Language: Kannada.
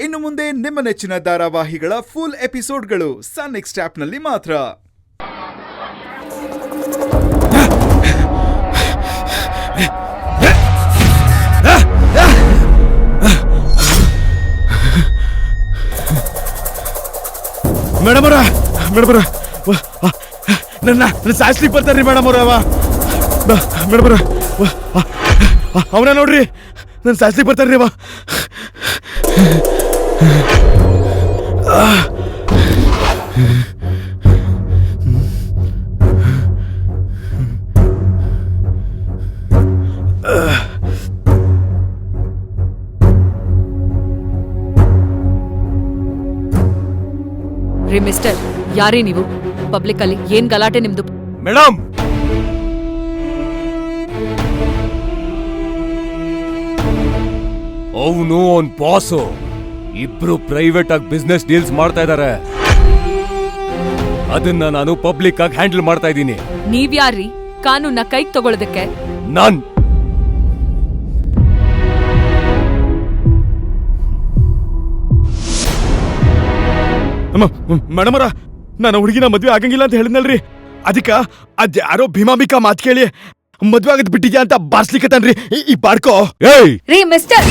ಇನ್ನು ಮುಂದೆ ನಿಮ್ಮ ನೆಚ್ಚಿನ ಧಾರಾವಾಹಿಗಳ ಫುಲ್ ಎಪಿಸೋಡ್ಗಳು ಸನ್ ನೆಕ್ಸ್ಟ್ ಆಪ್ನಲ್ಲಿ ಮಾತ್ರ. ಮೇಡಮ್ ನನ್ನ ಸಾಯಿಸ್ಲಿಕ್ಕೆ ಬರ್ತಾರ್ರಿ ಮೇಡಮ್ ಮೇಡಮ್ ಅವನ ನೋಡ್ರಿ ನನ್ನ ಸಾಯಿಸ್ಲಿಕ್ಕೆ ಬರ್ತಾರ್ರಿ ಅವ. ರೀ ಮಿಸ್ಟರ್, ಯಾರೇ ನೀವು? ಪಬ್ಲಿಕ್ ಅಲ್ಲಿ ಏನ್ ಗಲಾಟೆ ನಿಮ್ದು? ಮೇಡಮ್ ಅವನು ಅವನ್ ಬಾಸು ಇಬ್ರು ಪ್ರೈವೇಟ್ ಆಗಿ ಬಿಸ್ನೆಸ್ ಡೀಲ್ಸ್ ಮಾಡ್ತಾ ಇದಾರೆ. ಅದನ್ನ ನಾನು ಪಬ್ಲಿಕ್ ಆಗಿ ಹ್ಯಾಂಡಲ್ ಮಾಡ್ತಾ ಇದ್ದೀನಿ. ನೀವ್ಯಾರ್ರಿ ಕಾನೂನ್ನ ಕೈಗೆ ತಗೊಳ್ಳೋದಕ್ಕೆ? ನಾನ್ ಮೇಡಮರ, ನಾನು ಹುಡುಗಿನ ಮದ್ವೆ ಆಗಂಗಿಲ್ಲ ಅಂತ ಹೇಳಿದ್ನಲ್ರಿ, ಅದಕ್ಕ ಅದ್ಯಾರೋ ಭೀಮಾಂಬಿಕಾ ಮಾತು ಕೇಳಿ ಮದ್ವೆ ಆಗದ್ ಬಿಟ್ಟಿದ್ಯಾ ಅಂತ ಬಾರ್ಸ್ಲಿಕ್ಕತಾನ್ರಿ ಈ ಬಾಡ್ಕೋ. ರೀ ಮಿಸ್ಟರ್,